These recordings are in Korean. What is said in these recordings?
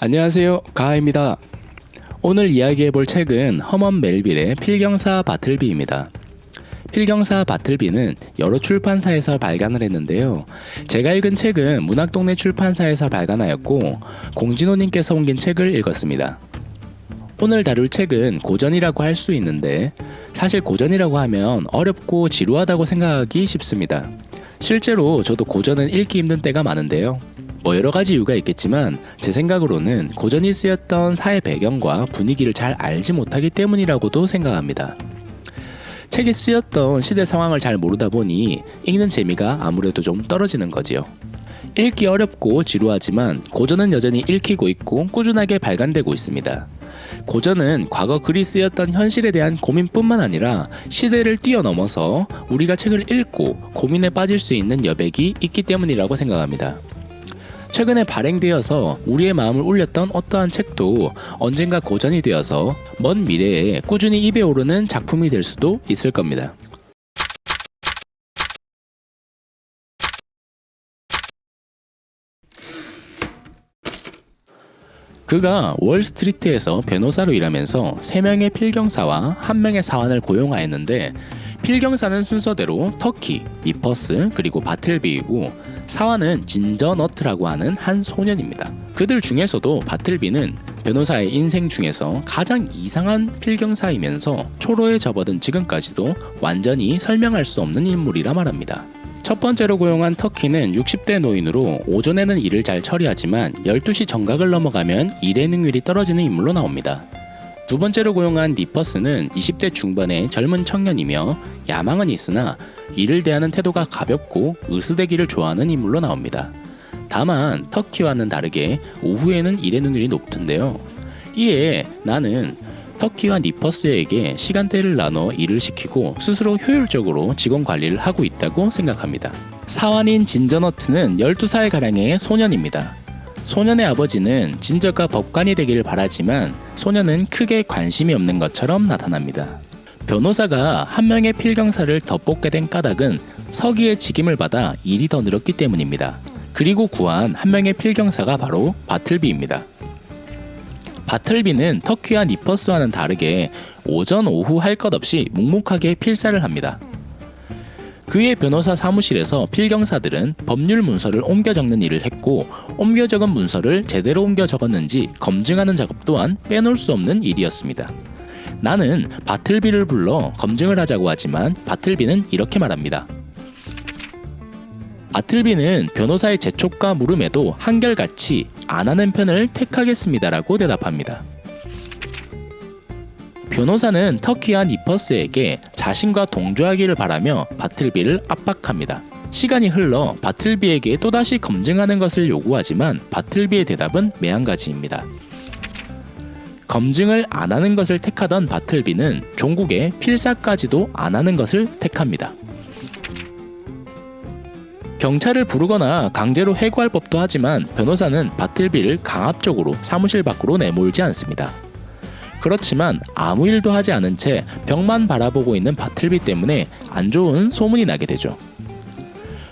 안녕하세요, 가하입니다. 오늘 이야기해볼 책은 허먼 멜빌의 필경사 바틀비입니다. 필경사 바틀비는 여러 출판사에서 발간을 했는데요. 제가 읽은 책은 문학동네 출판사에서 발간하였고 공진호님께서 옮긴 책을 읽었습니다. 오늘 다룰 책은 고전이라고 할 수 있는데 사실 고전이라고 하면 어렵고 지루하다고 생각하기 쉽습니다. 실제로 저도 고전은 읽기 힘든 때가 많은데요. 여러 가지 이유가 있겠지만 제 생각으로는 고전이 쓰였던 사회 배경과 분위기를 잘 알지 못하기 때문이라고도 생각합니다. 책이 쓰였던 시대 상황을 잘 모르다 보니 읽는 재미가 아무래도 좀 떨어지는 거지요. 읽기 어렵고 지루하지만 고전은 여전히 읽히고 있고 꾸준하게 발간되고 있습니다. 고전은 과거 글이 쓰였던 현실에 대한 고민뿐만 아니라 시대를 뛰어넘어서 우리가 책을 읽고 고민에 빠질 수 있는 여백이 있기 때문이라고 생각합니다. 최근에 발행되어서 우리의 마음을 울렸던 어떠한 책도 언젠가 고전이 되어서 먼 미래에 꾸준히 입에 오르는 작품이 될 수도 있을 겁니다. 그가 월스트리트에서 변호사로 일하면서 3명의 필경사와 1명의 사환을 고용하였는데 필경사는 순서대로 터키, 니퍼스, 그리고 바틀비이고 사환은 진저 너트라고 하는 한 소년입니다. 그들 중에서도 바틀비는 변호사의 인생 중에서 가장 이상한 필경사이면서 초로에 접어든 지금까지도 완전히 설명할 수 없는 인물이라 말합니다. 첫 번째로 고용한 터키는 60대 노인으로 오전에는 일을 잘 처리하지만 12시 정각을 넘어가면 일의 능률이 떨어지는 인물로 나옵니다. 두 번째로 고용한 니퍼스는 20대 중반의 젊은 청년이며 야망은 있으나 일을 대하는 태도가 가볍고 으스대기를 좋아하는 인물로 나옵니다. 다만 터키와는 다르게 오후에는 일의 능률이 높던데요. 이에 나는 터키와 니퍼스에게 시간대를 나눠 일을 시키고 스스로 효율적으로 직원 관리를 하고 있다고 생각합니다. 사환인 진저너트는 12살가량의 소년입니다. 소년의 아버지는 진저가 법관이 되기를 바라지만 소년은 크게 관심이 없는 것처럼 나타납니다. 변호사가 1명의 필경사를 더 뽑게 된 까닭은 서기의 직임을 받아 일이 더 늘었기 때문입니다. 그리고 구한 1명의 필경사가 바로 바틀비입니다. 바틀비는 터키와 니퍼스와는 다르게 오전 오후 할 것 없이 묵묵하게 필사를 합니다. 그의 변호사 사무실에서 필경사들은 법률 문서를 옮겨 적는 일을 했고 옮겨 적은 문서를 제대로 옮겨 적었는지 검증하는 작업 또한 빼놓을 수 없는 일이었습니다. 나는 바틀비를 불러 검증을 하자고 하지만 바틀비는 이렇게 말합니다. 바틀비는 변호사의 재촉과 물음에도 한결같이 안 하는 편을 택하겠습니다라고 대답합니다. 변호사는 터키와 니퍼스에게 자신과 동조하기를 바라며 바틀비를 압박합니다. 시간이 흘러 바틀비에게 또다시 검증하는 것을 요구하지만 바틀비의 대답은 매한가지입니다. 검증을 안 하는 것을 택하던 바틀비는 종국의 필사까지도 안 하는 것을 택합니다. 경찰을 부르거나 강제로 해고할 법도 하지만 변호사는 바틀비를 강압적으로 사무실 밖으로 내몰지 않습니다. 그렇지만 아무 일도 하지 않은 채 벽만 바라보고 있는 바틀비 때문에 안 좋은 소문이 나게 되죠.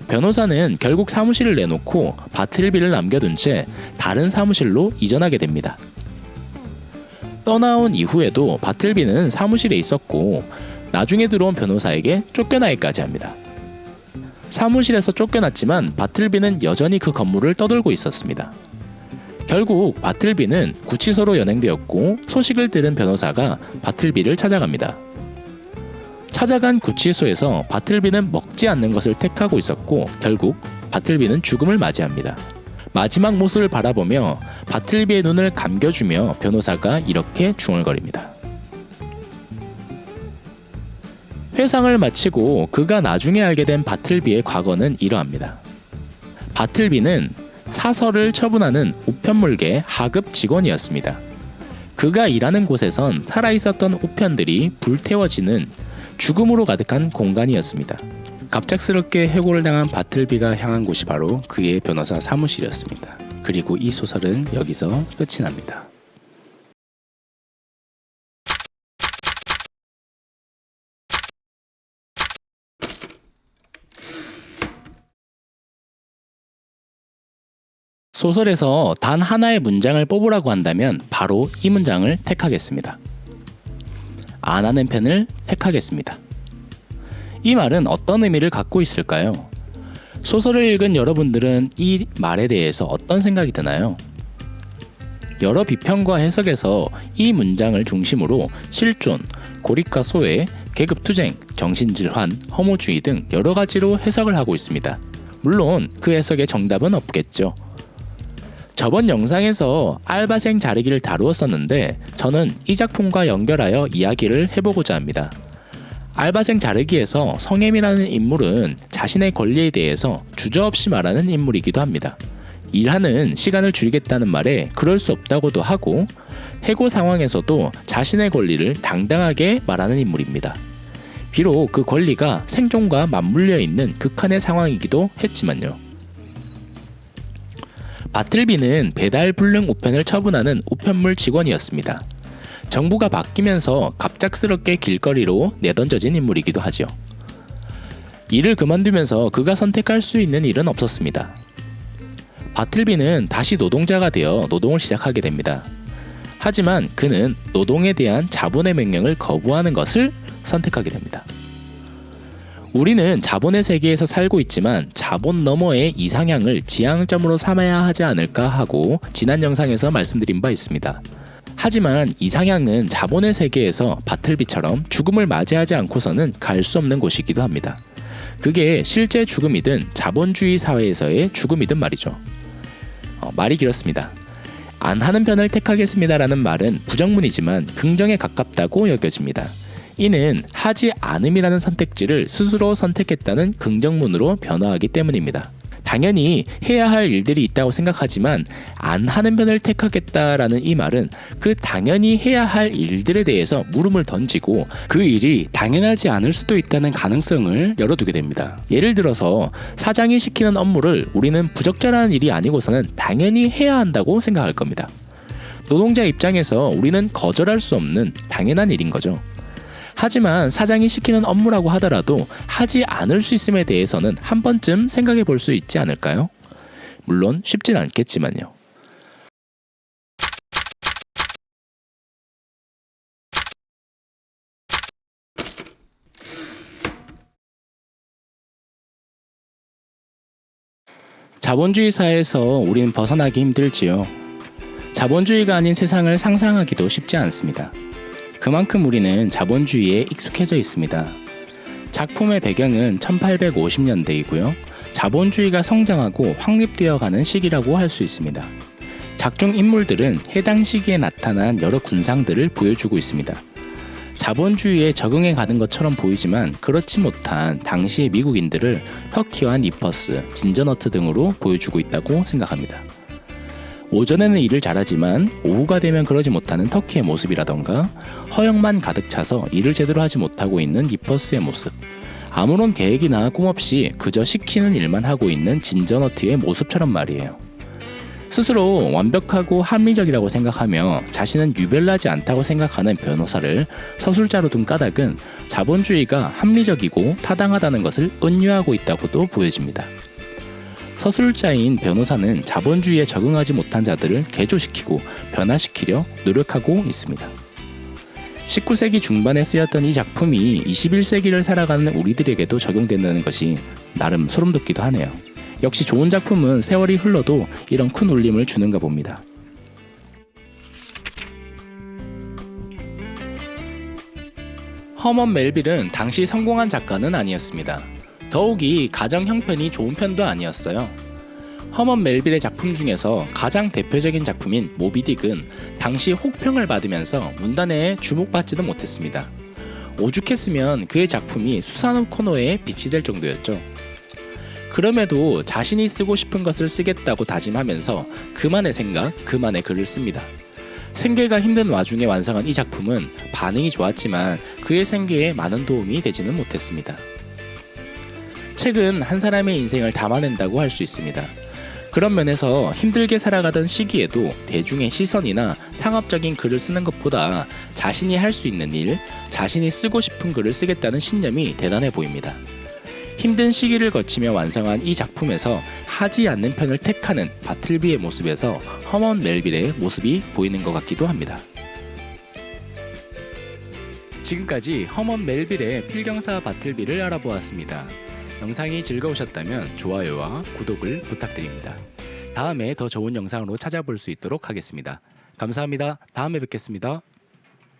변호사는 결국 사무실을 내놓고 바틀비를 남겨둔 채 다른 사무실로 이전하게 됩니다. 떠나온 이후에도 바틀비는 사무실에 있었고 나중에 들어온 변호사에게 쫓겨나기까지 합니다. 사무실에서 쫓겨났지만 바틀비는 여전히 그 건물을 떠돌고 있었습니다. 결국 바틀비는 구치소로 연행되었고 소식을 들은 변호사가 바틀비를 찾아갑니다. 찾아간 구치소에서 바틀비는 먹지 않는 것을 택하고 있었고 결국 바틀비는 죽음을 맞이합니다. 마지막 모습을 바라보며 바틀비의 눈을 감겨주며 변호사가 이렇게 중얼거립니다. 회상을 마치고 그가 나중에 알게 된 바틀비의 과거는 이러합니다. 바틀비는 사설을 처분하는 우편물계 하급 직원이었습니다. 그가 일하는 곳에선 살아있었던 우편들이 불태워지는 죽음으로 가득한 공간이었습니다. 갑작스럽게 해고를 당한 바틀비가 향한 곳이 바로 그의 변호사 사무실이었습니다. 그리고 이 소설은 여기서 끝이 납니다. 소설에서 단 하나의 문장을 뽑으라고 한다면 바로 이 문장을 택하겠습니다. 안 하는 편을 택하겠습니다. 이 말은 어떤 의미를 갖고 있을까요? 소설을 읽은 여러분들은 이 말에 대해서 어떤 생각이 드나요? 여러 비평과 해석에서 이 문장을 중심으로 실존, 고립과 소외, 계급투쟁, 정신질환, 허무주의 등 여러 가지로 해석을 하고 있습니다. 물론 그 해석에 정답은 없겠죠. 저번 영상에서 알바생 자르기를 다루었었는데 저는 이 작품과 연결하여 이야기를 해보고자 합니다. 알바생 자르기에서 성엠이라는 인물은 자신의 권리에 대해서 주저없이 말하는 인물이기도 합니다. 일하는 시간을 줄이겠다는 말에 그럴 수 없다고도 하고 해고 상황에서도 자신의 권리를 당당하게 말하는 인물입니다. 비록 그 권리가 생존과 맞물려 있는 극한의 상황이기도 했지만요. 바틀비는 배달 불능 우편을 처분하는 우편물 직원이었습니다. 정부가 바뀌면서 갑작스럽게 길거리로 내던져진 인물이기도 하죠. 일을 그만두면서 그가 선택할 수 있는 일은 없었습니다. 바틀비는 다시 노동자가 되어 노동을 시작하게 됩니다. 하지만 그는 노동에 대한 자본의 명령을 거부하는 것을 선택하게 됩니다. 우리는 자본의 세계에서 살고 있지만 자본 너머의 이상향을 지향점으로 삼아야 하지 않을까 하고 지난 영상에서 말씀드린 바 있습니다. 하지만 이상향은 자본의 세계에서 바틀비처럼 죽음을 맞이하지 않고서는 갈 수 없는 곳이기도 합니다. 그게 실제 죽음이든 자본주의 사회에서의 죽음이든 말이죠. 말이 길었습니다. 안 하는 편을 택하겠습니다라는 말은 부정문이지만 긍정에 가깝다고 여겨집니다. 이는 하지 않음이라는 선택지를 스스로 선택했다는 긍정문으로 변화하기 때문입니다. 당연히 해야 할 일들이 있다고 생각하지만 안 하는 편을 택하겠다라는 이 말은 그 당연히 해야 할 일들에 대해서 물음을 던지고 그 일이 당연하지 않을 수도 있다는 가능성을 열어두게 됩니다. 예를 들어서 사장이 시키는 업무를 우리는 부적절한 일이 아니고서는 당연히 해야 한다고 생각할 겁니다. 노동자 입장에서 우리는 거절할 수 없는 당연한 일인 거죠. 하지만 사장이 시키는 업무라고 하더라도 하지 않을 수 있음에 대해서는 한 번쯤 생각해 볼 수 있지 않을까요? 물론 쉽진 않겠지만요. 자본주의 사회에서 우리는 벗어나기 힘들지요. 자본주의가 아닌 세상을 상상하기도 쉽지 않습니다. 그만큼 우리는 자본주의에 익숙해져 있습니다. 작품의 배경은 1850년대이고요. 자본주의가 성장하고 확립되어가는 시기라고 할 수 있습니다. 작중 인물들은 해당 시기에 나타난 여러 군상들을 보여주고 있습니다. 자본주의에 적응해 가는 것처럼 보이지만 그렇지 못한 당시의 미국인들을 터키와 니퍼스, 진저너트 등으로 보여주고 있다고 생각합니다. 오전에는 일을 잘하지만 오후가 되면 그러지 못하는 터키의 모습이라던가 허영만 가득 차서 일을 제대로 하지 못하고 있는 니퍼스의 모습, 아무런 계획이나 꿈 없이 그저 시키는 일만 하고 있는 진저너트의 모습처럼 말이에요. 스스로 완벽하고 합리적이라고 생각하며 자신은 유별나지 않다고 생각하는 변호사를 서술자로 둔 까닭은 자본주의가 합리적이고 타당하다는 것을 은유하고 있다고도 보여집니다. 서술자인 변호사는 자본주의에 적응하지 못한 자들을 개조시키고 변화시키려 노력하고 있습니다. 19세기 중반에 쓰였던 이 작품이 21세기를 살아가는 우리들에게도 적용된다는 것이 나름 소름돋기도 하네요. 역시 좋은 작품은 세월이 흘러도 이런 큰 울림을 주는가 봅니다. 허먼 멜빌은 당시 성공한 작가는 아니었습니다. 더욱이 가정 형편이 좋은 편도 아니었어요. 허먼 멜빌의 작품 중에서 가장 대표적인 작품인 모비딕은 당시 혹평을 받으면서 문단에 주목받지도 못했습니다. 오죽했으면 그의 작품이 수산업 코너에 빛이 될 정도였죠. 그럼에도 자신이 쓰고 싶은 것을 쓰겠다고 다짐하면서 그만의 생각, 그만의 글을 씁니다. 생계가 힘든 와중에 완성한 이 작품은 반응이 좋았지만 그의 생계에 많은 도움이 되지는 못했습니다. 책은 한 사람의 인생을 담아낸다고 할 수 있습니다. 그런 면에서 힘들게 살아가던 시기에도 대중의 시선이나 상업적인 글을 쓰는 것보다 자신이 할 수 있는 일, 자신이 쓰고 싶은 글을 쓰겠다는 신념이 대단해 보입니다. 힘든 시기를 거치며 완성한 이 작품에서 하지 않는 편을 택하는 바틀비의 모습에서 허먼 멜빌의 모습이 보이는 것 같기도 합니다. 지금까지 허먼 멜빌의 필경사 바틀비를 알아보았습니다. 영상이 즐거우셨다면 좋아요와 구독을 부탁드립니다. 다음에 더 좋은 영상으로 찾아볼 수 있도록 하겠습니다. 감사합니다. 다음에 뵙겠습니다.